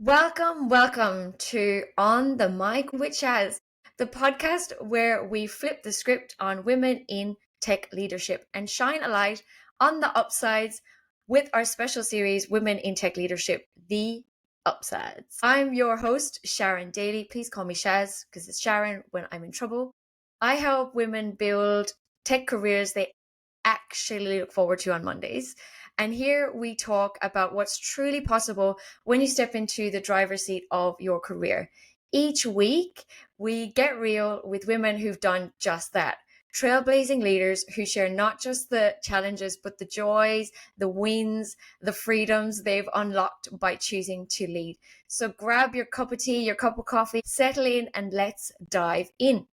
Welcome to On the Mic with Chaz, the podcast where we flip the script on women in tech leadership and shine a light on the upsides with our special series, Women in Tech Leadership, The Upsides. I'm your host, Sharon Daly. Please call me Shaz because it's Sharon when I'm in trouble. I help women build tech careers they actually look forward to on Mondays. And here we talk about what's truly possible when you step into the driver's seat of your career. Each week, we get real with women who've done just that. Trailblazing leaders who share not just the challenges, but the joys, the wins, the freedoms they've unlocked by choosing to lead. So grab your cup of tea, your cup of coffee, settle in, and let's dive in.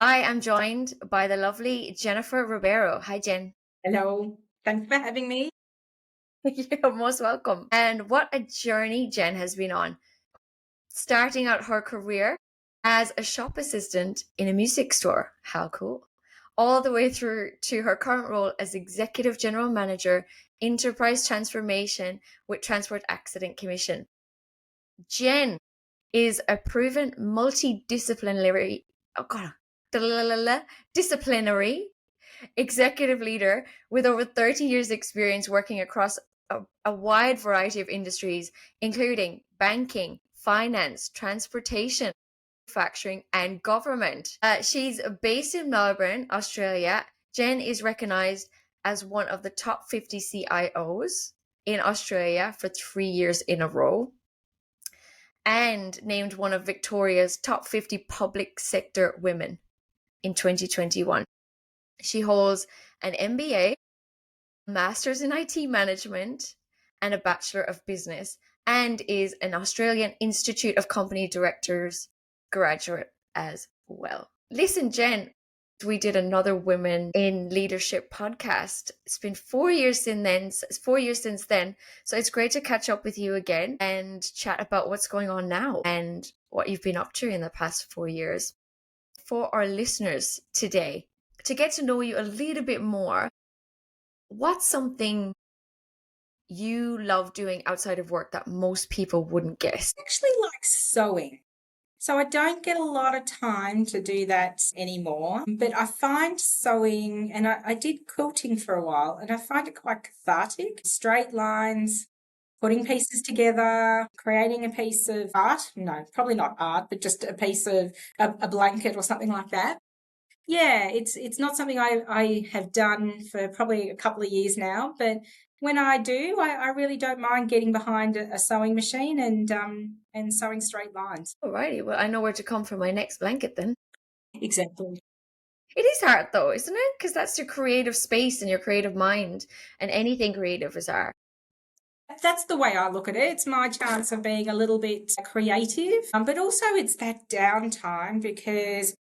I am joined by the lovely Jennifer Rebeiro. Hi, Jen. Hello. Thanks for having me. You're most welcome. And what a journey Jen has been on, starting out her career as a shop assistant in a music store. How cool. All the way through to her current role as Executive General Manager, Enterprise Transformation with Transport Accident Commission. Jen is a proven multidisciplinary, disciplinary executive leader with over 30 years experience working across a wide variety of industries, including banking, finance, transportation, manufacturing, and government. She's based in Melbourne, Australia. Jen is recognized as one of the top 50 CIOs in Australia for 3 years in a row and named one of Victoria's top 50 public sector women in 2021. She holds an MBA, Master's in IT Management, and a Bachelor of Business, and is an Australian Institute of Company Directors graduate as well. Listen, Jen, we did another Women in Leadership podcast. It's been 4 years since then. So it's great to catch up with you again and chat about what's going on now and what you've been up to in the past 4 years. For our listeners today, to get to know you a little bit more, what's something you love doing outside of work that most people wouldn't guess? I actually like sewing. So I don't get a lot of time to do that anymore, but I find sewing, and I did quilting for a while, and I find it quite cathartic. Straight lines, putting pieces together, creating a piece of art. No, probably not art, but just a piece of a blanket or something like that. Yeah, it's not something I have done for probably a couple of years now, but when I do, I really don't mind getting behind a sewing machine and sewing straight lines. Alrighty, well, I know where to come for my next blanket then. Exactly. It is art though, isn't it? Because that's your creative space and your creative mind, and anything creative is art. That's the way I look at it. It's my chance of being a little bit creative, but also it's that downtime because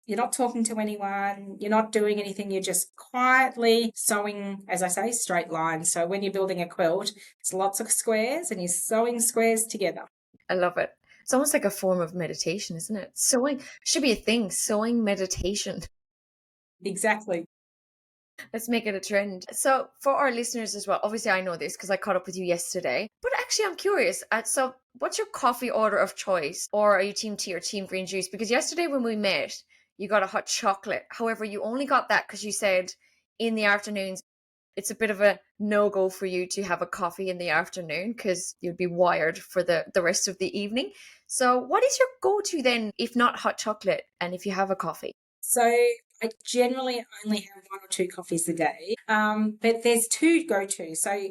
you're not talking to anyone, you're not doing anything, you're just quietly sewing, as I say, straight lines. So when you're building a quilt, it's lots of squares and you're sewing squares together. I love it. It's almost like a form of meditation, isn't it? Sewing should be a thing, sewing meditation. Exactly. Let's make it a trend. So, for our listeners as well, obviously I know this because I caught up with you yesterday, but actually I'm curious. So, what's your coffee order of choice? Or are you team tea or team green juice? Because yesterday when we met, you got a hot chocolate. However, you only got that because you said in the afternoons, it's a bit of a no-go for you to have a coffee in the afternoon because you'd be wired for the rest of the evening. So, what is your go-to then, if not hot chocolate, and if you have a coffee? So I generally only have one or two coffees a day, but there's two go-tos. So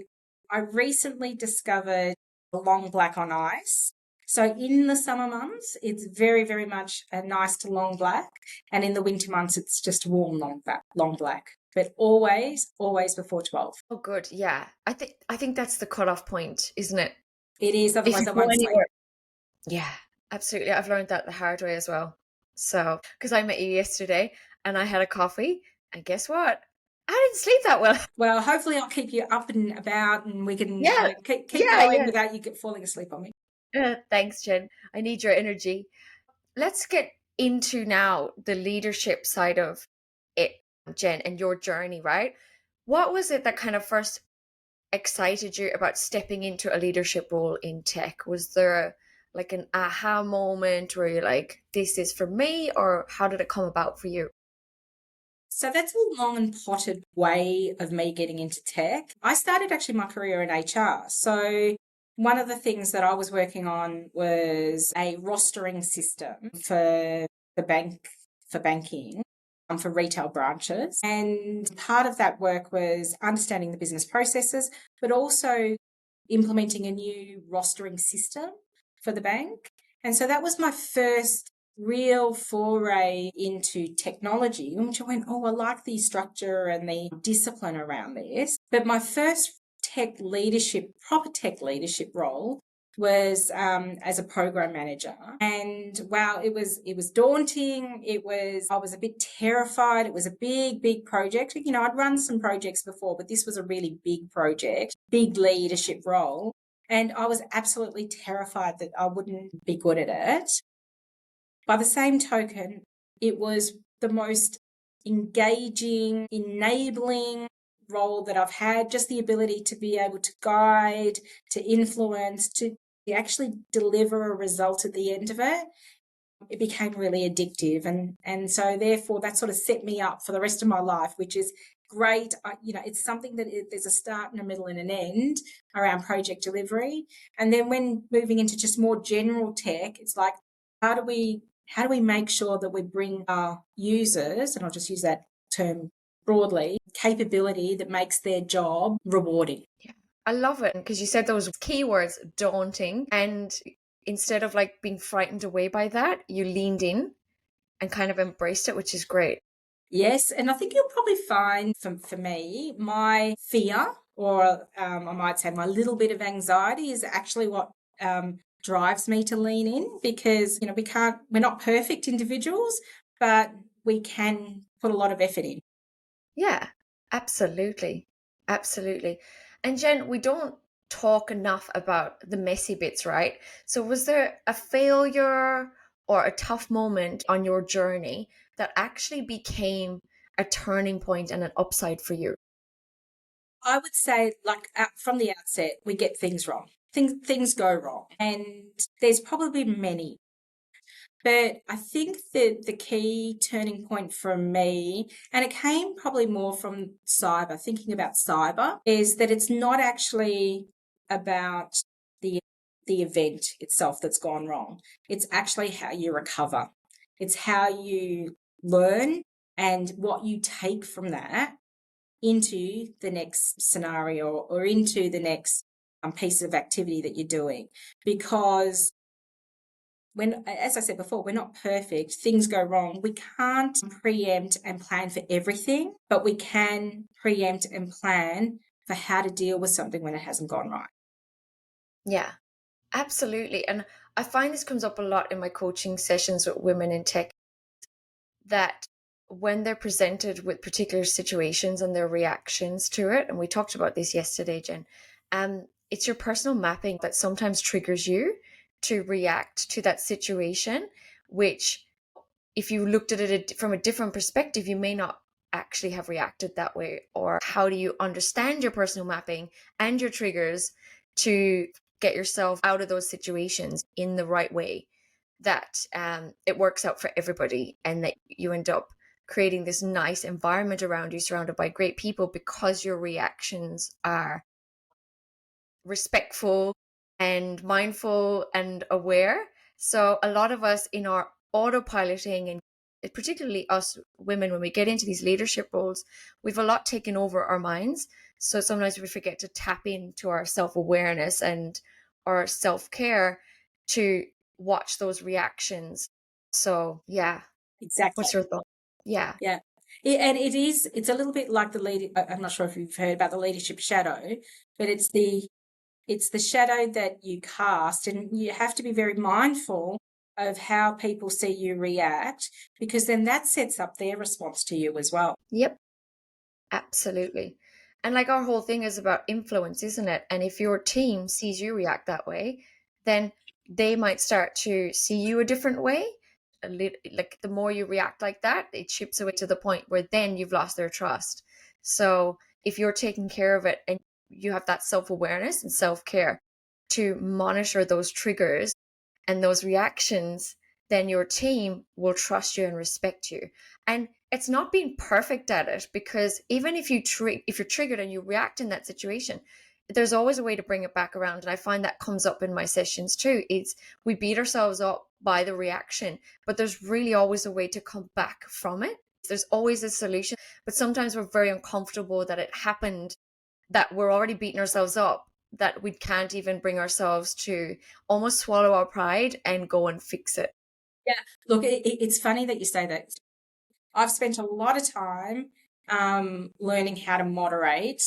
I recently discovered long black on ice. So in the summer months, it's very, very much a nice to long black, and in the winter months, it's just warm long black. But always, always before 12. Oh, good. Yeah. I think that's the cutoff point, isn't it? It is, If otherwise you I go won't sleep. anywhere. Yeah, absolutely. I've learned that the hard way as well. So, because I met you yesterday and I had a coffee, and guess what? I didn't sleep that well. Well, hopefully I'll keep you up and about, and we can Yeah, keep yeah, going yeah. without you falling asleep on me. Thanks, Jen. I need your energy. Let's get into now the leadership side of it, Jen, and your journey, right? What was it that kind of first excited you about stepping into a leadership role in tech? Was there like an aha moment where you're like, this is for me, or how did it come about for you? So that's a long and potted way of me getting into tech. I started actually my career in HR. So one of the things that I was working on was a rostering system for the bank, for banking, for retail branches. And part of that work was understanding the business processes, but also implementing a new rostering system for the bank. And so that was my first real foray into technology, which I went, oh, I like the structure and the discipline around this. But my first proper tech leadership role was as a program manager. And wow, it was daunting. I was a bit terrified. It was a big project. I'd run some projects before, but this was a really big project, big leadership role. And I was absolutely terrified that I wouldn't be good at it. By the same token, it was the most engaging, enabling role that I've had, just the ability to be able to guide, to influence, to actually deliver a result at the end of it. It became really addictive. And so therefore that sort of set me up for the rest of my life, which is great. It's something that there's a start and a middle and an end around project delivery. And then when moving into just more general tech, it's like, how do we make sure that we bring our users, and I'll just use that term broadly, capability that makes their job rewarding? Yeah. I love it because you said those keywords, daunting, and instead of like being frightened away by that, you leaned in and kind of embraced it, which is great. Yes, and I think you'll probably find for me, my fear, or I might say my little bit of anxiety, is actually what drives me to lean in, because we're not perfect individuals, but we can put a lot of effort in. Yeah, absolutely. Absolutely. And Jen, we don't talk enough about the messy bits, right? So, was there a failure or a tough moment on your journey that actually became a turning point and an upside for you? I would say, like from the outset, we get things wrong. Things go wrong, and there's probably many. But I think that the key turning point for me, and it came probably more from cyber, thinking about cyber, is that it's not actually about the the event itself that's gone wrong. It's actually how you recover. It's how you learn and what you take from that into the next scenario or into the next piece of activity that you're doing. Because as I said before, we're not perfect. Things go wrong. We can't preempt and plan for everything, but we can preempt and plan for how to deal with something when it hasn't gone right. Yeah, absolutely. And I find this comes up a lot in my coaching sessions with women in tech, that when they're presented with particular situations and their reactions to it, and we talked about this yesterday, Jen, it's your personal mapping that sometimes triggers you to react to that situation, which if you looked at it from a different perspective, you may not actually have reacted that way. Or how do you understand your personal mapping and your triggers to get yourself out of those situations in the right way, that it works out for everybody, and that you end up creating this nice environment around you surrounded by great people because your reactions are respectful and mindful and aware. So a lot of us in our autopiloting, and particularly us women, when we get into these leadership roles, we've a lot taken over our minds. So sometimes we forget to tap into our self-awareness and our self-care to watch those reactions. So yeah, Exactly. what's your thought? Yeah. Yeah. And it's a little bit like the lead. I'm not sure if you've heard about the leadership shadow, but it's the shadow that you cast, and you have to be very mindful of how people see you react, because then that sets up their response to you as well. Yep. Absolutely. And like our whole thing is about influence, isn't it? And if your team sees you react that way, then they might start to see you a different way. Like the more you react like that, it chips away to the point where then you've lost their trust. So if you're taking care of it and you have that self-awareness and self-care to monitor those triggers and those reactions, then your team will trust you and respect you. And it's not being perfect at it, because even if if you're triggered and you react in that situation, there's always a way to bring it back around. And I find that comes up in my sessions too. It's we beat ourselves up by the reaction, but there's really always a way to come back from it. There's always a solution, but sometimes we're very uncomfortable that it happened, that we're already beating ourselves up, that we can't even bring ourselves to almost swallow our pride and go and fix it. Yeah, look, it's funny that you say that. I've spent a lot of time learning how to moderate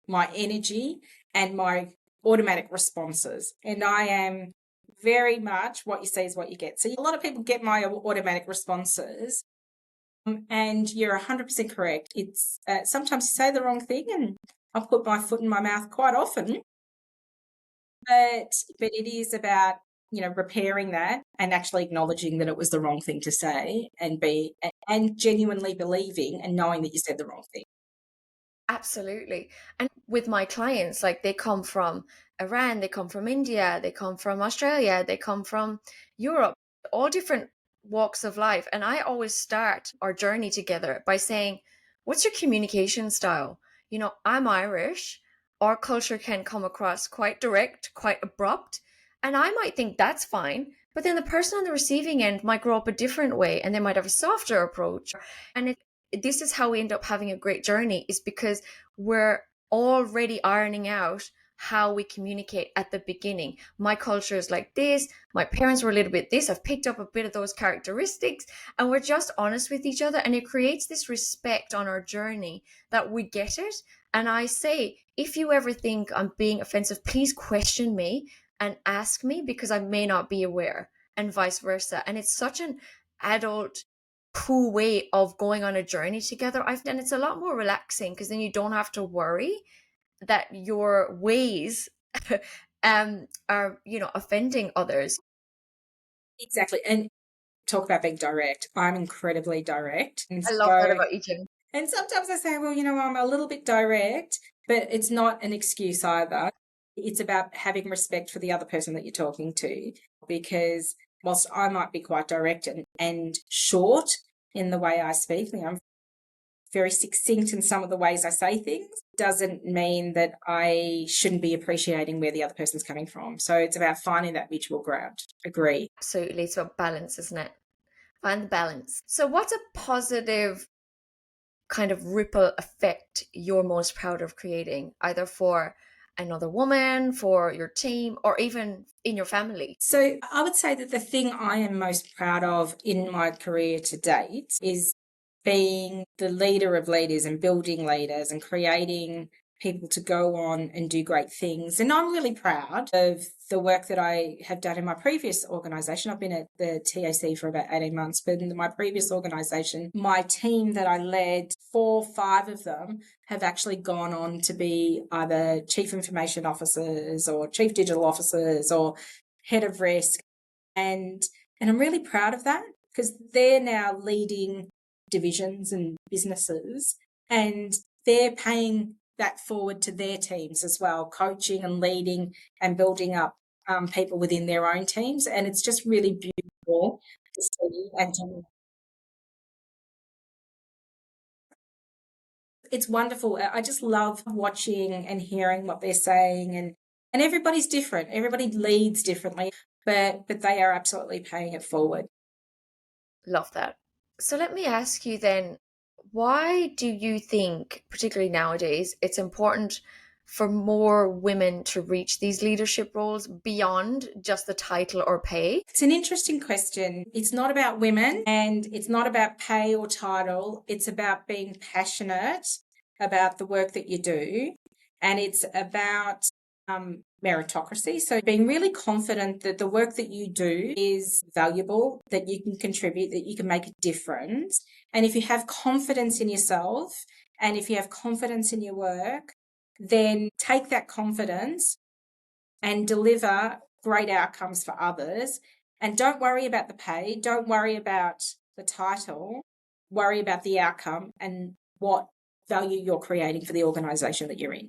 my energy and my automatic responses. And I am very much what you see is what you get. So a lot of people get my automatic responses. And you're 100% correct. It's sometimes you say the wrong thing, and I put my foot in my mouth quite often. But it is about, repairing that and actually acknowledging that it was the wrong thing to say, and genuinely believing and knowing that you said the wrong thing. Absolutely. And with my clients, like they come from Iran, they come from India, they come from Australia, they come from Europe, all different walks of life. And I always start our journey together by saying, what's your communication style? I'm Irish. Our culture can come across quite direct, quite abrupt. And I might think that's fine. But then the person on the receiving end might grow up a different way, and they might have a softer approach. And this is how we end up having a great journey, is because we're already ironing out how we communicate at the beginning. My culture is like this, my parents were a little bit this, I've picked up a bit of those characteristics, and we're just honest with each other, and it creates this respect on our journey that we get it. And I say, if you ever think I'm being offensive, please question me and ask me, because I may not be aware, and vice versa. And it's such an adult cool way of going on a journey together. And it's a lot more relaxing, because then you don't have to worry that your ways are offending others. Exactly. And talk about being direct. I'm incredibly direct. And I love that about you, Jim. and sometimes I say, well, I'm a little bit direct, but it's not an excuse either. It's about having respect for the other person that you're talking to, because whilst I might be quite direct and short in the way I speak, I'm very succinct in some of the ways I say things, doesn't mean that I shouldn't be appreciating where the other person's coming from. So it's about finding that mutual ground. Agree. Absolutely. It's about balance, isn't it? Find the balance. So what's a positive kind of ripple effect you're most proud of creating, either for another woman, for your team, or even in your family? So I would say that the thing I am most proud of in my career to date is being the leader of leaders and building leaders and creating people to go on and do great things. And I'm really proud of the work that I have done in my previous organisation. I've been at the TAC for about 18 months, but in my previous organisation, my team that I led, 4, 5 of them have actually gone on to be either chief information officers or chief digital officers or head of risk. And I'm really proud of that, because they're now leading divisions and businesses, and they're paying that forward to their teams as well, coaching and leading and building up people within their own teams. And it's just really beautiful to see and to it's wonderful. I just love watching and hearing what they're saying, and everybody's different. Everybody leads differently, but they are absolutely paying it forward. Love that. So let me ask you then, why do you think, particularly nowadays, it's important for more women to reach these leadership roles beyond just the title or pay? It's an interesting question. It's not about women and it's not about pay or title. It's about being passionate about the work that you do, and it's about meritocracy. So being really confident that the work that you do is valuable, that you can contribute, that you can make a difference. And if you have confidence in yourself and if you have confidence in your work, then take that confidence and deliver great outcomes for others. And don't worry about the pay, don't worry about the title, worry about the outcome and what value you're creating for the organization that you're in.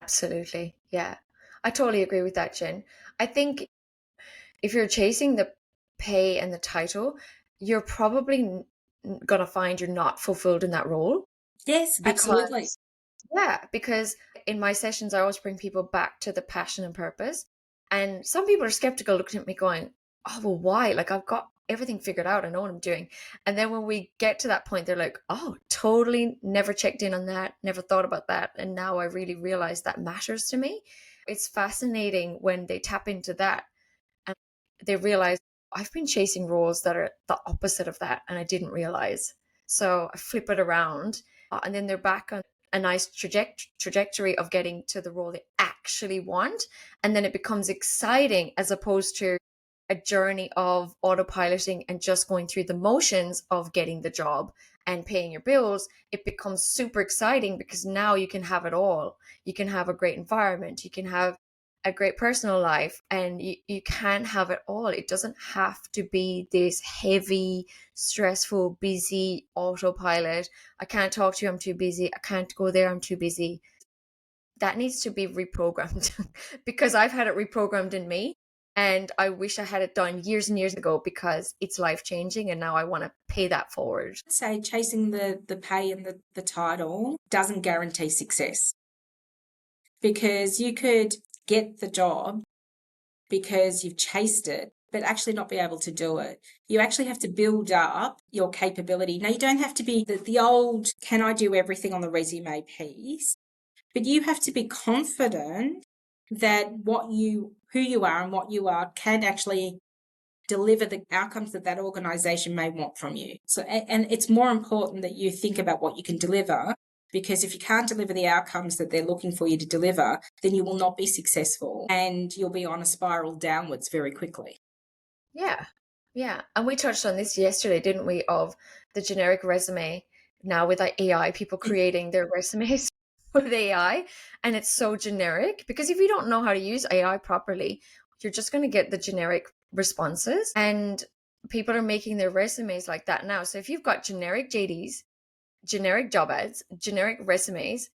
Absolutely. Yeah. I totally agree with that, Jen. I think if you're chasing the pay and the title, you're probably going to find you're not fulfilled in that role Yes, absolutely. because, yeah, because in my sessions, I always bring people back to the passion and purpose. And some people are skeptical looking at me going, oh, well, why? Like, I've got everything figured out. I know what I'm doing. And then when we get to that point, they're like, oh, totally never checked in on that, never thought about that. And now I really realize that matters to me. It's fascinating when they tap into that and they realize I've been chasing roles that are the opposite of that and I didn't realize. So I flip it around and then they're back on a nice trajectory of getting to the role they actually want. And then it becomes exciting as opposed to a journey of autopiloting and just going through the motions of getting the job and paying your bills. It becomes super exciting because now you can have it all. You can have a great environment. You can have a great personal life, and you can have it all. It doesn't have to be this heavy, stressful, busy autopilot. I can't talk to you, I'm too busy. I can't go there, I'm too busy. That needs to be reprogrammed because I've had it reprogrammed in me. And I wish I had it done years and years ago because it's life changing. And now I want to pay that forward. I'd say chasing the pay and the title doesn't guarantee success, because you could get the job because you've chased it, but actually not be able to do it. You actually have to build up your capability. Now, you don't have to be the old, can I do everything on the resume piece, but you have to be confident that who you are and what you are can actually deliver the outcomes that that organization may want from you. So, and it's more important that you think about what you can deliver, because if you can't deliver the outcomes that they're looking for you to deliver, then you will not be successful and you'll be on a spiral downwards very quickly. Yeah. Yeah. And we touched on this yesterday, didn't we? Of the generic resume now with like AI, people creating their resumes with AI. And it's so generic because if you don't know how to use AI properly, you're just going to get the generic responses. And people are making their resumes like that now. So if you've got generic JDs, generic job ads, generic resumes,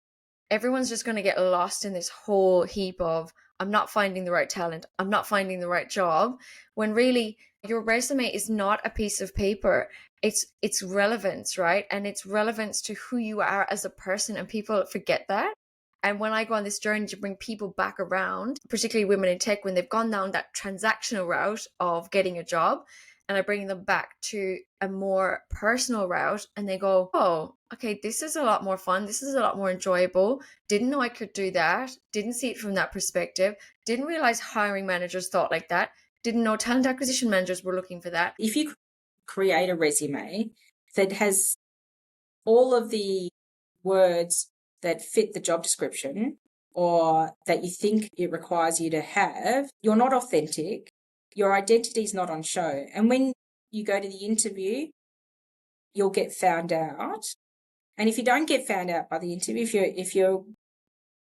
everyone's just going to get lost in this whole heap of I'm not finding the right talent, I'm not finding the right job, when really your resume is not a piece of paper. It's relevance, right? And it's relevance to who you are as a person, and people forget that. And when I go on this journey to bring people back around, particularly women in tech, when they've gone down that transactional route of getting a job, and I bring them back to a more personal route, and they go, oh, okay, this is a lot more fun. This is a lot more enjoyable. Didn't know I could do that. Didn't see it from that perspective. Didn't realize hiring managers thought like that. Didn't know talent acquisition managers were looking for that. If you create a resume that has all of the words that fit the job description or that you think it requires you to have, you're not authentic. Your identity is not on show. And when you go to the interview, you'll get found out. And if you don't get found out by the interview, if you're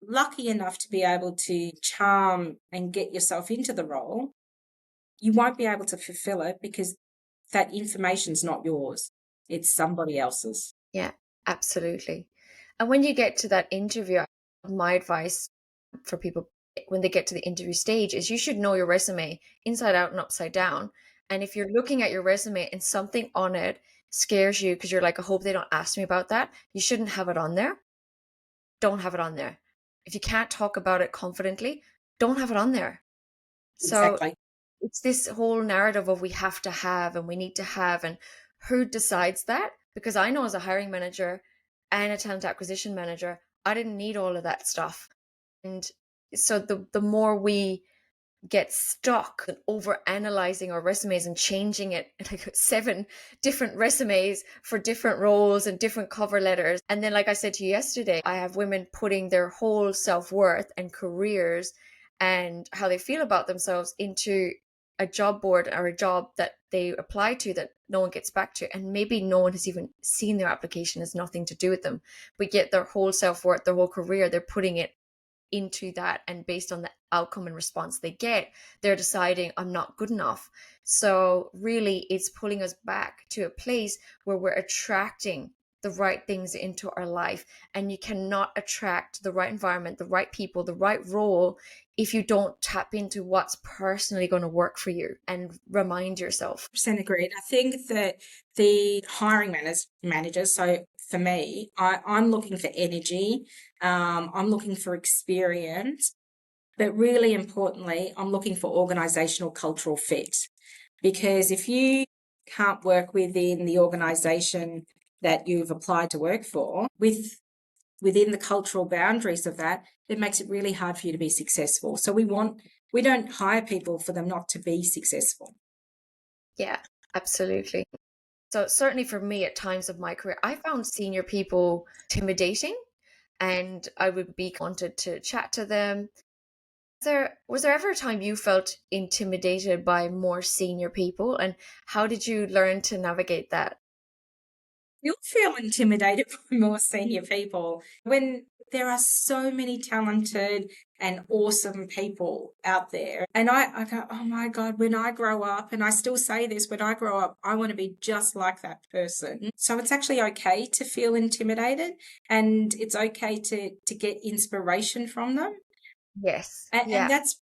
lucky enough to be able to charm and get yourself into the role, you won't be able to fulfill it because that information's not yours. It's somebody else's. Yeah, absolutely. And when you get to that interview, my advice for people when they get to the interview stage is you should know your resume inside out and upside down. And if you're looking at your resume and something on it scares you because you're like, I hope they don't ask me about that, you shouldn't have it on there. Don't have it on there. If you can't talk about it confidently, don't have it on there. So Exactly. it's this whole narrative of we have to have and we need to have, and who decides that? Because I know as a hiring manager and a talent acquisition manager, I didn't need all of that stuff. And so the more we get stuck and over analyzing our resumes and changing it like 7 different resumes for different roles and different cover letters, and then like I said to you yesterday, I have women putting their whole self-worth and careers and how they feel about themselves into a job board or a job that they apply to that no one gets back to, and maybe no one has even seen their application, has nothing to do with them, but yet their whole self-worth, their whole career, they're putting it into that, and based on the outcome and response they get, they're deciding I'm not good enough. So really it's pulling us back to a place where we're attracting the right things into our life. And you cannot attract the right environment, the right people, the right role if you don't tap into what's personally going to work for you and remind yourself. 100% agreed. I think that the hiring managers, so for me, I'm looking for energy, I'm looking for experience, but really importantly, I'm looking for organizational cultural fit. Because if you can't work within the organization that you've applied to work for within the cultural boundaries of that, it makes it really hard for you to be successful. So we don't hire people for them not to be successful. Yeah, absolutely. So certainly for me at times of my career, I found senior people intimidating and I would be wanted to chat to them. Was there ever a time you felt intimidated by more senior people, and how did you learn to navigate that? You'll feel intimidated by more senior people when there are so many talented and awesome people out there. And I go, oh my God, when I grow up, and I still say this, when I grow up, I want to be just like that person. So it's actually okay to feel intimidated, and it's okay to get inspiration from them. Yes. And Yeah.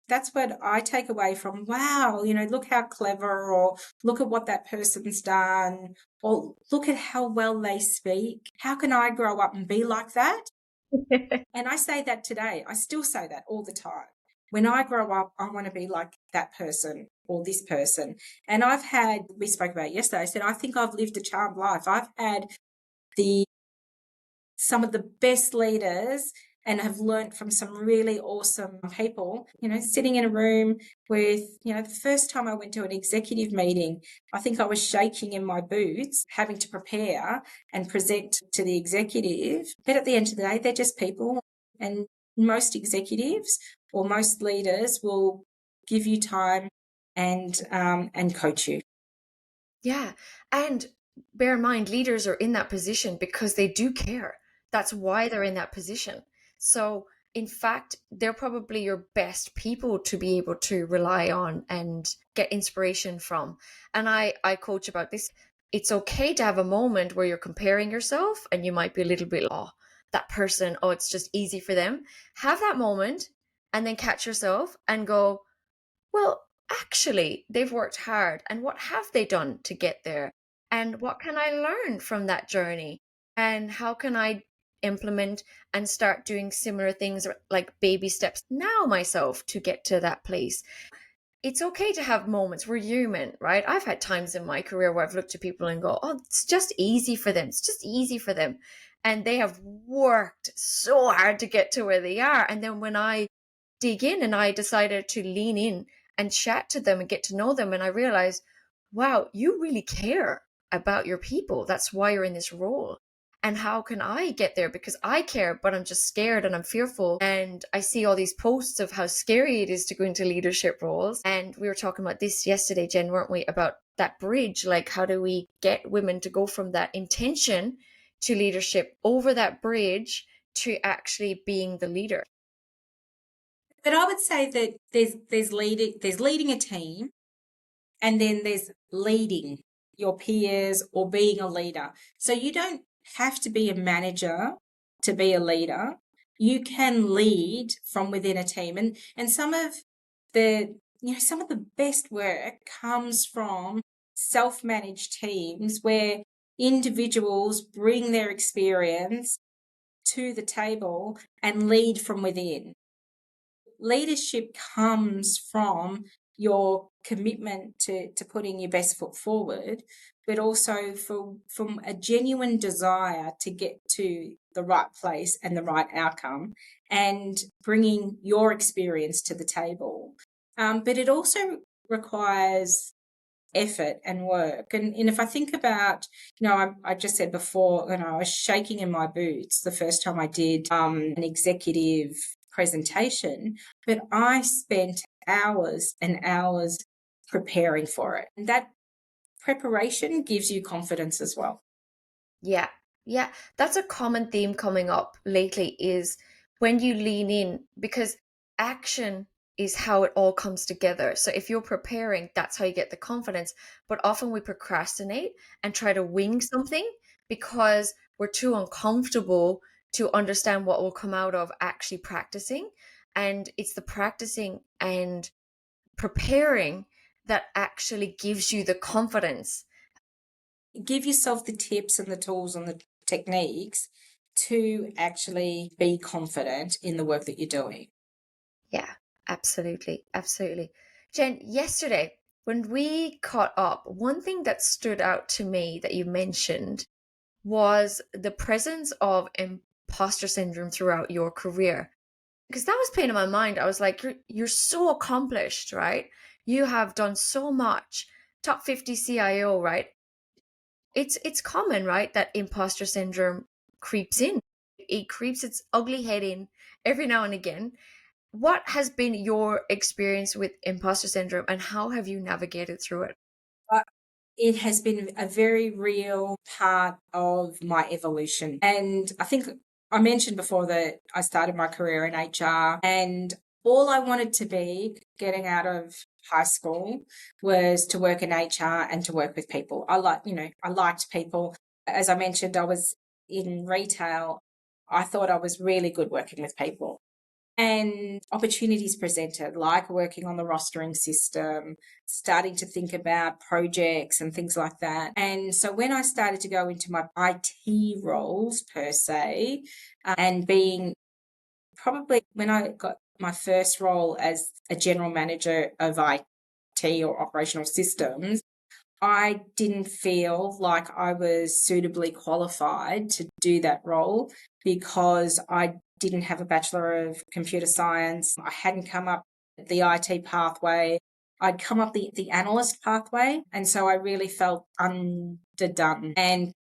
that's what I take away from, wow, look how clever, or look at what that person's done, or look at how well they speak. How can I grow up and be like that? And I say that today. I still say that all the time. When I grow up, I want to be like that person or this person. And we spoke about it yesterday. I said, I think I've lived a charmed life. I've had the some of the best leaders and have learnt from some really awesome people, sitting in a room with, the first time I went to an executive meeting, I think I was shaking in my boots, having to prepare and present to the executive. But at the end of the day, they're just people. And most executives or most leaders will give you time and coach you. Yeah. And bear in mind, leaders are in that position because they do care. That's why they're in that position. So, in fact, they're probably your best people to be able to rely on and get inspiration from. And I coach about this. It's okay to have a moment where you're comparing yourself and you might be a little bit, oh, that person, oh, it's just easy for them. Have that moment and then catch yourself and go, well, actually, they've worked hard. And what have they done to get there? And what can I learn from that journey? And how can I implement and start doing similar things like baby steps now myself to get to that place? It's okay to have moments. We're human, right? I've had times in my career where I've looked at people and go, oh, it's just easy for them. It's just easy for them. And they have worked so hard to get to where they are. And then when I dig in and I decided to lean in and chat to them and get to know them, and I realized, wow, you really care about your people. That's why you're in this role. And how can I get there? Because I care, but I'm just scared and I'm fearful. And I see all these posts of how scary it is to go into leadership roles. And we were talking about this yesterday, Jen, weren't we? About that bridge. Like, how do we get women to go from that intention to leadership over that bridge to actually being the leader? But I would say that there's leading a team, and then there's leading your peers or being a leader. So you don't have to be a manager to be a leader. You can lead from within a team. And some of the best work comes from self-managed teams where individuals bring their experience to the table and lead from within. Leadership comes from your commitment to putting your best foot forward, but also from a genuine desire to get to the right place and the right outcome, and bringing your experience to the table. But it also requires effort and work. And if I think about, I just said before, I was shaking in my boots the first time I did an executive presentation, but I spent hours and hours preparing for it. And that preparation gives you confidence as well. Yeah. Yeah. That's a common theme coming up lately is when you lean in, because action is how it all comes together. So if you're preparing, that's how you get the confidence. But often we procrastinate and try to wing something because we're too uncomfortable to understand what will come out of actually practicing. And it's the practicing and preparing that actually gives you the confidence. Give yourself the tips and the tools and the techniques to actually be confident in the work that you're doing. Yeah, absolutely. Absolutely. Jen, yesterday when we caught up, one thing that stood out to me that you mentioned was the presence of imposter syndrome throughout your career. Because that was playing in my mind. I was like, you're so accomplished, right? You have done so much. Top 50 CIO, right? It's common, right, that imposter syndrome creeps in. It creeps its ugly head in every now and again. What has been your experience with imposter syndrome and how have you navigated through it? Uh, it has been a very real part of my evolution. And I think I mentioned before that I started my career in HR, and all I wanted to be getting out of high school was to work in HR and to work with people. I liked people. As I mentioned, I was in retail. I thought I was really good working with people. And opportunities presented, like working on the rostering system, starting to think about projects and things like that. And so when I started to go into my IT roles per se, and being probably when I got my first role as a general manager of IT or operational systems, I didn't feel like I was suitably qualified to do that role because I didn't have a Bachelor of Computer Science. I hadn't come up the IT pathway. I'd come up the analyst pathway. And so I really felt underdone and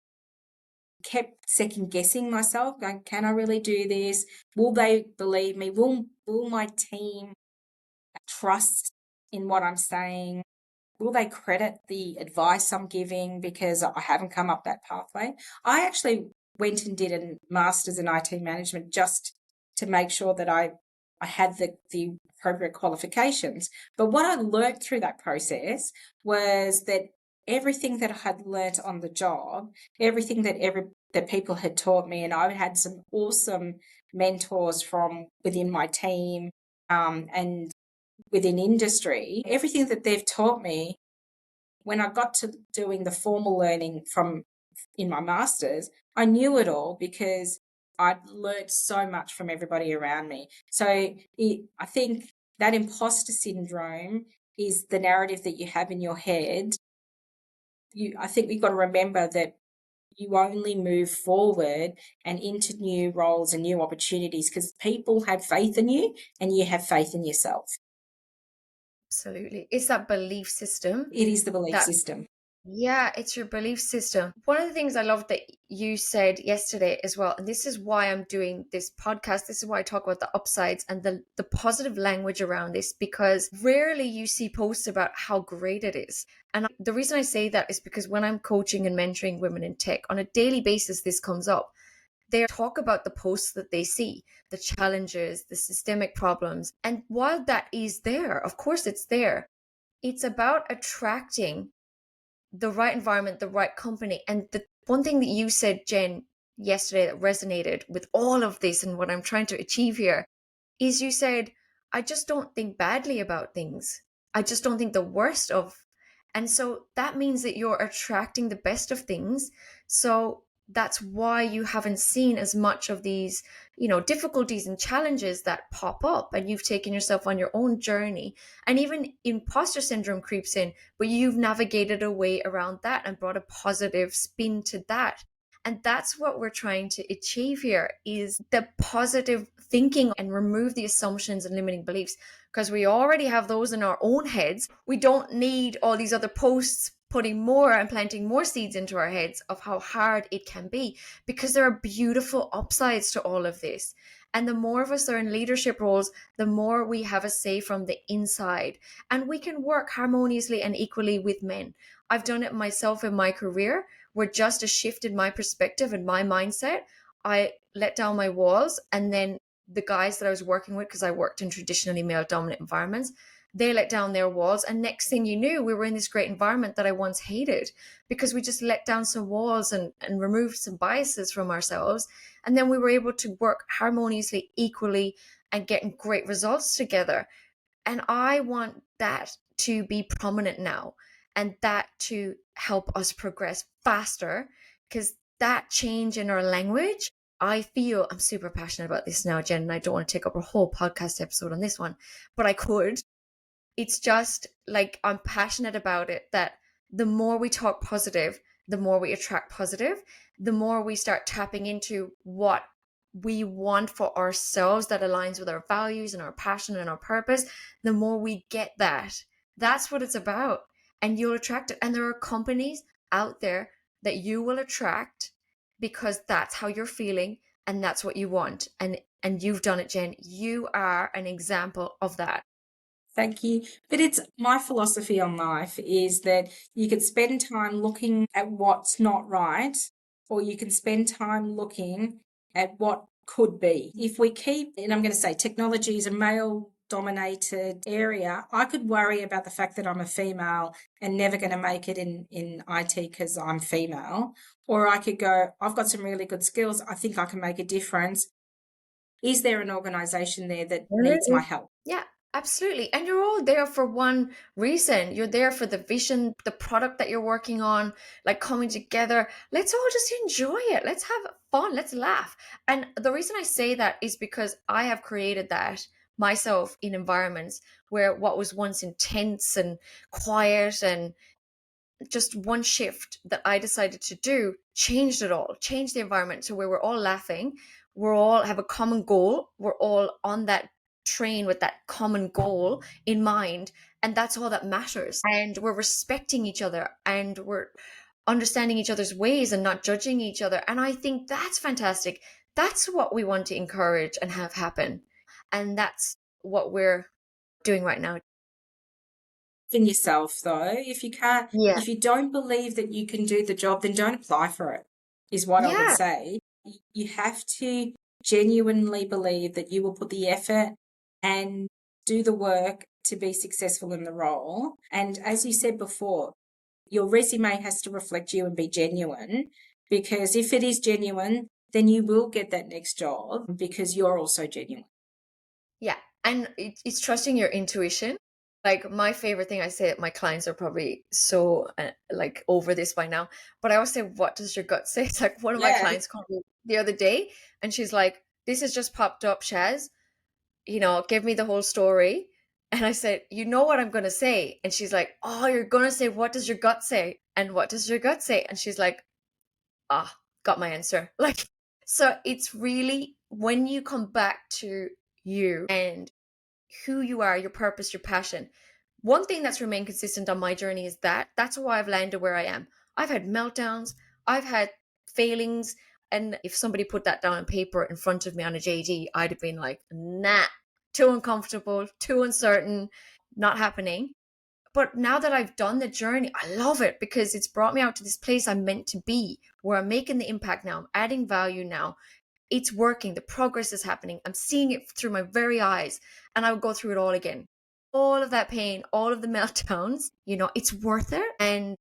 kept second guessing myself, going, can I really do this? Will they believe me? Will my team trust in what I'm saying? Will they credit the advice I'm giving because I haven't come up that pathway? I actually went and did a master's in IT management just to make sure that I had the appropriate qualifications. But what I learned through that process was that everything that I had learnt on the job, everything that people had taught me, and I had some awesome mentors from within my team, and within industry, everything that they've taught me, when I got to doing the formal learning from in my masters, I knew it all because I'd learnt so much from everybody around me. So I think that imposter syndrome is the narrative that you have in your head. I think we've got to remember that you only move forward and into new roles and new opportunities because people have faith in you and you have faith in yourself. Absolutely. It's that belief system It is the belief that, system. yeah, it's your belief system. One of the things I love that you said yesterday as well, and this is why I'm doing this podcast, this is why I talk about the upsides and the positive language around this, because rarely you see posts about how great it is. And the reason I say that is because when I'm coaching and mentoring women in tech on a daily basis, this comes up. They talk about the posts that they see, the challenges, the systemic problems. And while that is there, of course it's there, it's about attracting the right environment, the right company. And the one thing that you said, Jen, yesterday that resonated with all of this and what I'm trying to achieve here is you said, I just don't think badly about things. I just don't think the worst of. And so that means that you're attracting the best of things. So that's why you haven't seen as much of these, difficulties and challenges that pop up, and you've taken yourself on your own journey. And even imposter syndrome creeps in, but you've navigated a way around that and brought a positive spin to that. And that's what we're trying to achieve here is the positive thinking and remove the assumptions and limiting beliefs, because we already have those in our own heads. We don't need all these other posts putting more and planting more seeds into our heads of how hard it can be, because there are beautiful upsides to all of this. And the more of us are in leadership roles, the more we have a say from the inside, and we can work harmoniously and equally with men. I've done it myself in my career, where just a shift in my perspective and my mindset, I let down my walls. And then the guys that I was working with, because I worked in traditionally male dominant environments, They let down their walls. And next thing you knew, we were in this great environment that I once hated because we just let down some walls and removed some biases from ourselves. And then we were able to work harmoniously, equally, and getting great results together. And I want that to be prominent now and that to help us progress faster because that change in our language, I feel I'm super passionate about this now, Jen, and I don't want to take up a whole podcast episode on this one, but I could. It's just like I'm passionate about it that the more we talk positive, the more we attract positive, the more we start tapping into what we want for ourselves that aligns with our values and our passion and our purpose, the more we get that. That's what it's about. And you'll attract it. And there are companies out there that you will attract because that's how you're feeling and that's what you want. And you've done it, Jen. You are an example of that. Thank you. But it's my philosophy on life is that you can spend time looking at what's not right, or you can spend time looking at what could be. If we keep, and I'm going to say technology is a male dominated area, I could worry about the fact that I'm a female and never going to make it in IT because I'm female. Or I could go, I've got some really good skills. I think I can make a difference. Is there an organization there that needs my help? Yeah, absolutely. And you're all there for one reason. You're there for the vision, the product that you're working on, like coming together. Let's all just enjoy it. Let's have fun. Let's laugh. And the reason I say that is because I have created that myself in environments where what was once intense and quiet and just one shift that I decided to do changed it all, changed the environment to where we're all laughing. We're all have a common goal. We're all on that train with that common goal in mind. And that's all that matters. And we're respecting each other and we're understanding each other's ways and not judging each other. And I think that's fantastic. That's what we want to encourage and have happen. And that's what we're doing right now. In yourself though, Yeah. if you don't believe that you can do the job, then don't apply for it, is what I would Yeah. say. You have to genuinely believe that you will put the effort and do the work to be successful in the role. And as you said before, your resume has to reflect you and be genuine, because if it is genuine, then you will get that next job because you're also genuine. Yeah. And it's trusting your intuition. Like my favorite thing I say, my clients are probably so like over this by now, but I always say, what does your gut say? It's like one of my Yeah. clients called me the other day and she's like, this has just popped up, Shaz, give me the whole story. And I said, you know what I'm going to say? And she's like, oh, you're going to say, what does your gut say? And what does your gut say? And she's like, ah, got my answer. Like, so it's really when you come back to you and who you are, your purpose, your passion. One thing that's remained consistent on my journey is that's why I've landed where I am. I've had meltdowns, I've had failings, and if somebody put that down on paper in front of me on a JD, I'd have been like, nah, too uncomfortable, too uncertain, not happening. But now that I've done the journey, I love it because it's brought me out to this place I'm meant to be, where I'm making the impact now, I'm adding value now, it's working, the progress is happening, I'm seeing it through my very eyes, and I would go through it all again. All of that pain, all of the meltdowns, it's worth it. And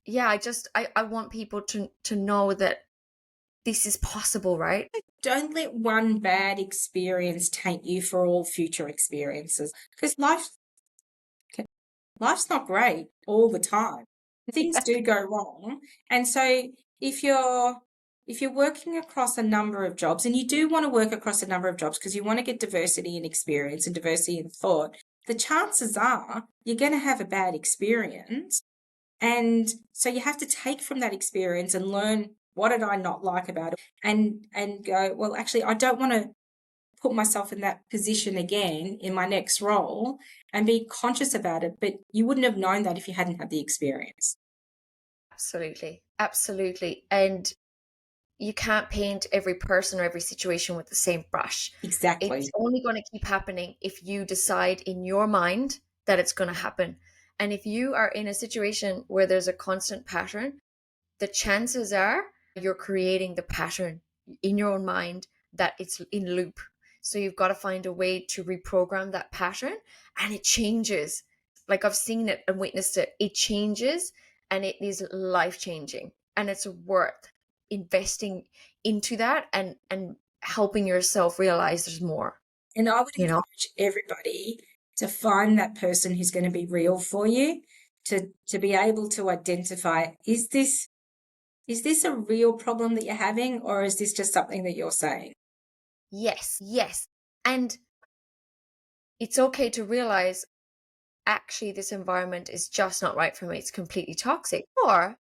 yeah, I want people to know that this is possible, right? Don't let one bad experience taint you for all future experiences, because life's not great all the time. Things do go wrong. And so if you're working across a number of jobs, and you do want to work across a number of jobs because you want to get diversity in experience and diversity in thought, the chances are you're going to have a bad experience. And so you have to take from that experience and learn, what did I not like about it? And go, well, actually, I don't want to put myself in that position again in my next role, and be conscious about it. But you wouldn't have known that if you hadn't had the experience. Absolutely. Absolutely. And you can't paint every person or every situation with the same brush. It's Exactly. only going to keep happening if you decide in your mind that it's going to happen. And if you are in a situation where there's a constant pattern, the chances are you're creating the pattern in your own mind that it's in loop. So you've got to find a way to reprogram that pattern, and it changes. Like I've seen it and witnessed it. It changes, and it is life changing, and it's worth investing into that, and helping yourself realize there's more, And I would you know? encourage everybody to find that person who's going to be real for you, to be able to identify, is this a real problem that you're having, or is this just something that you're saying? Yes, yes. And it's okay to realize actually this environment is just not right for me. It's completely toxic. Or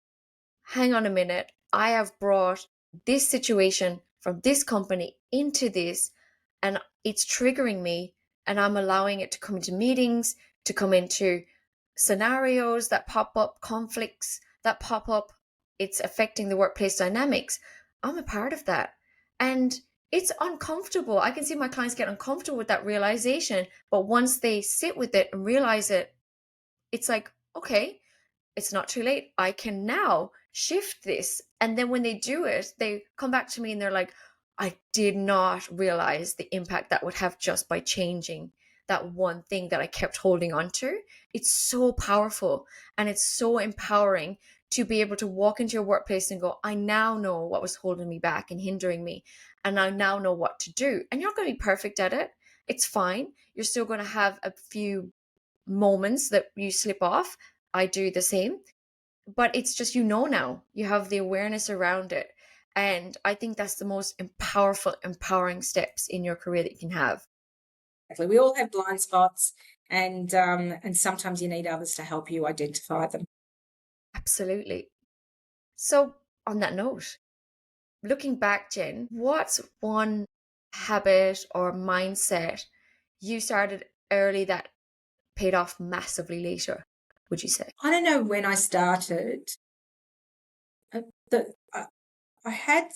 hang on a minute, I have brought this situation from this company into this, and it's triggering me, and I'm allowing it to come into meetings, to come into scenarios that pop up, conflicts that pop up. It's affecting the workplace dynamics. I'm a part of that. And it's uncomfortable. I can see my clients get uncomfortable with that realization. But once they sit with it and realize it, it's like, okay, it's not too late. I can now shift this. And then when they do it, they come back to me and they're like, I did not realize the impact that would have just by changing that one thing that I kept holding on to. It's so powerful, and it's so empowering to be able to walk into your workplace and go, I now know what was holding me back and hindering me. And I now know what to do. And you're not going to be perfect at it. It's fine. You're still going to have a few moments that you slip off. I do the same, but it's just, now you have the awareness around it. And I think that's the most empowering steps in your career that you can have. We all have blind spots, and sometimes you need others to help you identify them. Absolutely. So, on that note, looking back, Jen, what's one habit or mindset you started early that paid off massively later, would you say? I don't know when I started. The I had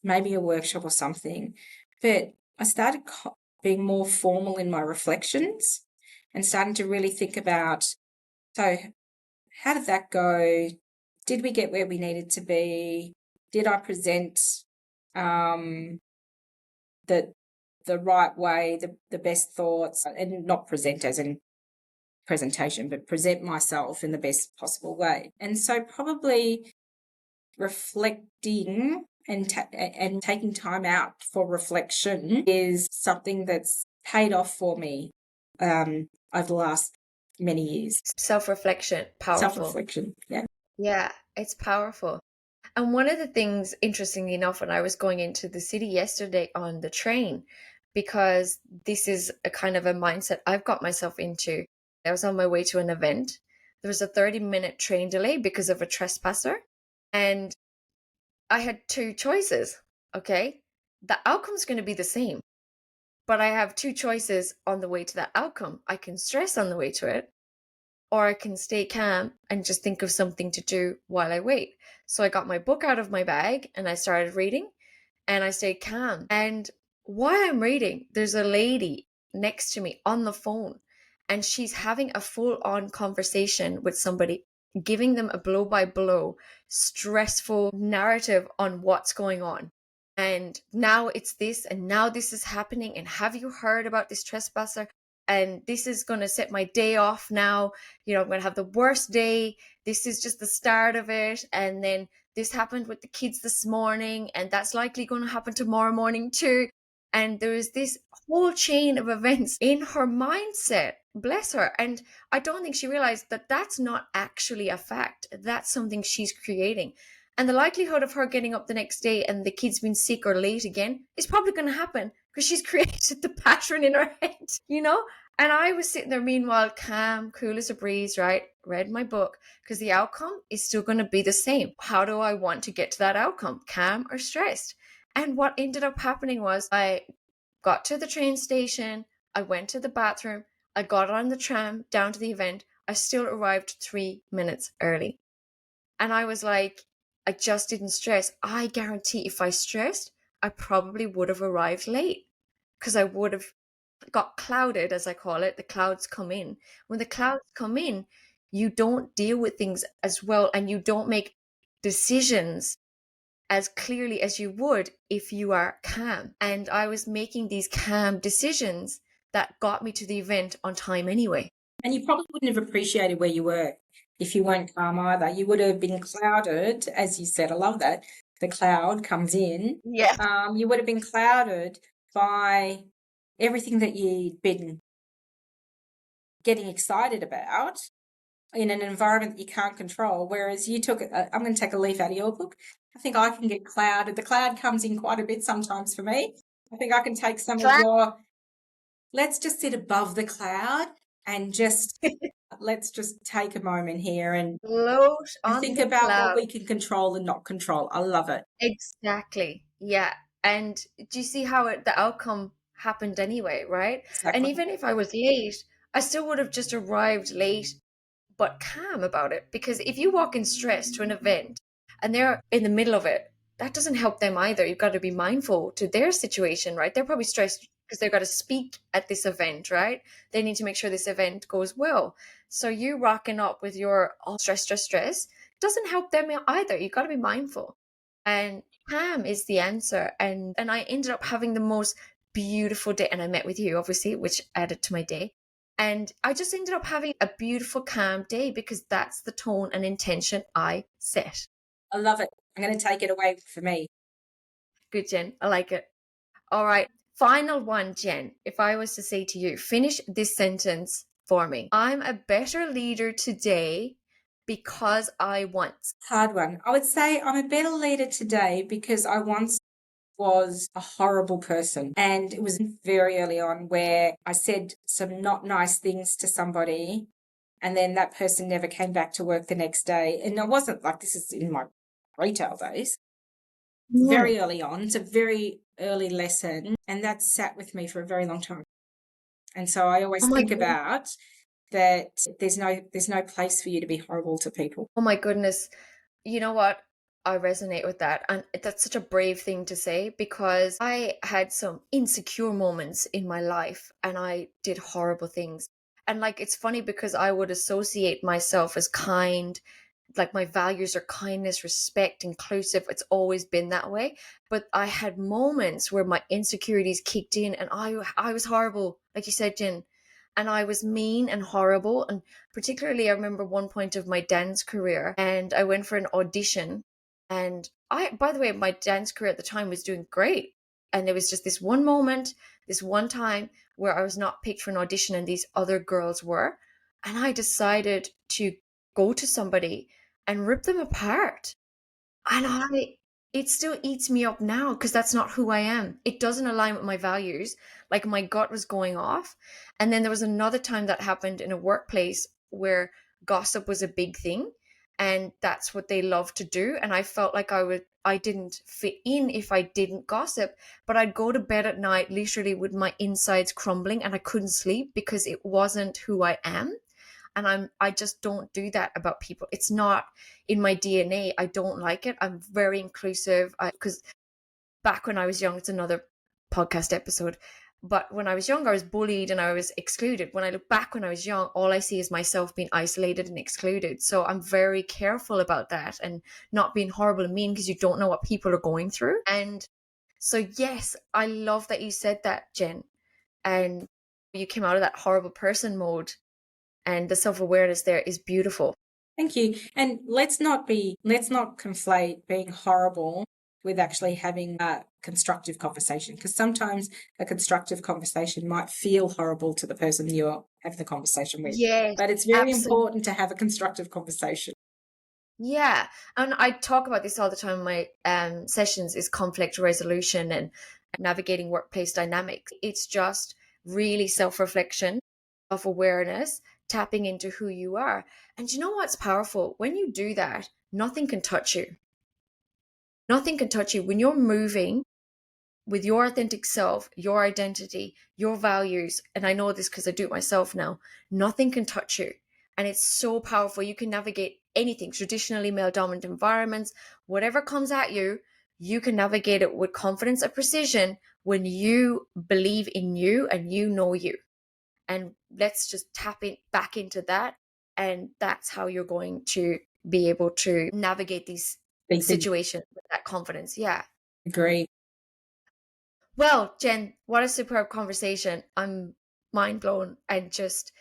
maybe a workshop or something, but I started being more formal in my reflections and starting to really think about, so how did that go? Did we get where we needed to be? Did I present um, the right way, the best thoughts, and not present as in presentation, but present myself in the best possible way? And so probably reflecting and taking time out for reflection is something that's paid off for me over the last many years. Self-reflection, powerful. Self-reflection, yeah. Yeah, it's powerful. And one of the things, interestingly enough, when I was going into the city yesterday on the train, because this is a kind of a mindset I've got myself into, I was on my way to an event. There was a 30-minute train delay because of a trespasser. And I had two choices. Okay. The outcome's going to be the same, but I have two choices on the way to that outcome. I can stress on the way to it, or I can stay calm and just think of something to do while I wait. So I got my book out of my bag and I started reading, and I stayed calm. And while I'm reading, there's a lady next to me on the phone, and she's having a full on conversation with somebody, giving them a blow by blow, stressful narrative on what's going on. And now it's this, and now this is happening. And have you heard about this trespasser? And this is going to set my day off now. I'm going to have the worst day. This is just the start of it. And then this happened with the kids this morning, and that's likely going to happen tomorrow morning too. And there is this whole chain of events in her mindset, bless her. And I don't think she realized that that's not actually a fact. That's something she's creating. And the likelihood of her getting up the next day and the kids being sick or late again is probably going to happen because she's created the pattern in her head. And I was sitting there, meanwhile, calm, cool as a breeze, right? Read my book, because the outcome is still going to be the same. How do I want to get to that outcome? Calm or stressed? And what ended up happening was I got to the train station, I went to the bathroom, I got on the tram down to the event. I still arrived 3 minutes early. And I was like, I just didn't stress. I guarantee if I stressed, I probably would have arrived late, because I would have got clouded, as I call it. The clouds come in. When the clouds come in, you don't deal with things as well, and you don't make decisions as clearly as you would if you are calm. And I was making these calm decisions that got me to the event on time anyway. And you probably wouldn't have appreciated where you were if you weren't calm either. You would have been clouded, as you said. I love that. The cloud comes in. Yeah. You would have been clouded by everything that you'd been getting excited about in an environment that you can't control. Whereas you took, I'm going to take a leaf out of your book. I think I can get clouded. The cloud comes in quite a bit sometimes for me. I think I can take some of your, let's just sit above the cloud and just, let's just take a moment here and Float on think the about what cloud. we can control and not control. I love it. Exactly. Yeah. And do you see how the outcome happened anyway, right? And Exactly. even if I was late, I still would have just arrived late, but calm about it. Because if you walk in stress to an event and they're in the middle of it, that doesn't help them either. You've got to be mindful to their situation, right? They're probably stressed because they've got to speak at this event, right? They need to make sure this event goes well. So you rocking up with your stress doesn't help them either. You've got to be mindful. And calm is the answer. And I ended up having the most beautiful day. And I met with you, obviously, which added to my day. And I just ended up having a beautiful, calm day because that's the tone and intention I set. I love it. I'm going to take it away for me. Good, Jen. I like it. All right. Final one, Jen. If I was to say to you, finish this sentence for me. I'm a better leader today because I once. Hard one. I would say I'm a better leader today because I once was a horrible person. And it was very early on where I said some not nice things to somebody, and then that person never came back to work the next day. And it wasn't like this is in my retail days. Mm. Very early on. It's a very early lesson. And that sat with me for a very long time. And so I Oh always my think goodness. about that there's no place for you to be horrible to people. Oh my goodness. You know what? I resonate with that. And that's such a brave thing to say because I had some insecure moments in my life and I did horrible things. And like, it's funny because I would associate myself as kind, like my values are kindness, respect, inclusive. It's always been that way. But I had moments where my insecurities kicked in and I was horrible, like you said, Jen. And I was mean and horrible. And particularly, I remember one point of my dance career, and I went for an audition. And by the way, my dance career at the time was doing great. And there was just this one moment, this one time where I was not picked for an audition and these other girls were. And I decided to go to somebody and rip them apart. And it still eats me up now because that's not who I am. It doesn't align with my values. Like my gut was going off. And then there was another time that happened in a workplace where gossip was a big thing. And that's what they love to do. And I felt like I didn't fit in if I didn't gossip. But I'd go to bed at night literally with my insides crumbling and I couldn't sleep because it wasn't who I am. And I just don't do that about people. It's not in my DNA. I don't like it. I'm very inclusive because back when I was young, it's another podcast episode, but when I was young I was bullied and I was excluded. When I look back when I was young, all I see is myself being isolated and excluded. So I'm very careful about that and not being horrible and mean because you don't know what people are going through. And so yes, I love that you said that, Jen, and you came out of that horrible person mode, and the self-awareness there is beautiful. Thank you. And let's not conflate being horrible with actually having a constructive conversation, because sometimes a constructive conversation might feel horrible to the person you're having the conversation with. Yes, But it's very absolutely. important to have a constructive conversation. Yeah, and I talk about this all the time in my sessions, is conflict resolution and navigating workplace dynamics. It's just really self-reflection, self-awareness, tapping into who you are. And you know what's powerful? When you do that, nothing can touch you. Nothing can touch you when you're moving with your authentic self, your identity, your values. And I know this because I do it myself now. Nothing can touch you. And it's so powerful. You can navigate anything, traditionally male dominant environments, whatever comes at you, you can navigate it with confidence and precision when you believe in you and you know you. And let's just tap it back into that. And that's how you're going to be able to navigate these People situation with that confidence. Yeah. agree. Well, Jen, what a superb conversation. I'm mind blown and just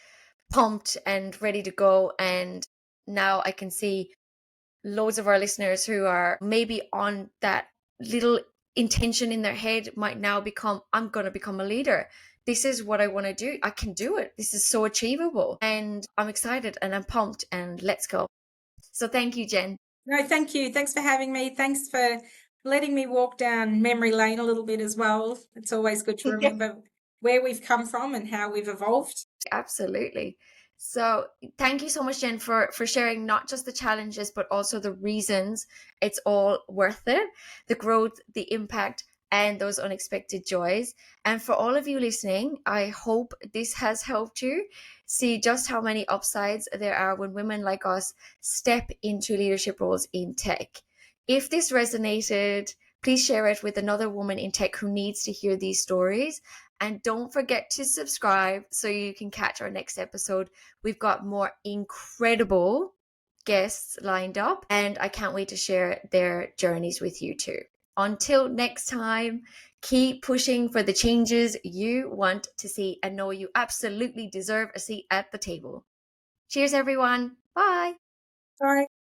pumped and ready to go. And now I can see loads of our listeners who are maybe on that little intention in their head might now become, I'm going to become a leader. This is what I want to do. I can do it. This is so achievable. And I'm excited and I'm pumped and let's go. So thank you, Jen. No, thank you. Thanks for having me. Thanks for letting me walk down memory lane a little bit as well. It's always good to remember where we've come from and how we've evolved. Absolutely. So thank you so much, Jen, for sharing not just the challenges, but also the reasons it's all worth it, the growth, the impact, and those unexpected joys. And for all of you listening, I hope this has helped you see just how many upsides there are when women like us step into leadership roles in tech. If this resonated, please share it with another woman in tech who needs to hear these stories. And don't forget to subscribe so you can catch our next episode. We've got more incredible guests lined up, and I can't wait to share their journeys with you too. Until next time, keep pushing for the changes you want to see and know you absolutely deserve a seat at the table. Cheers, everyone. Bye. Sorry.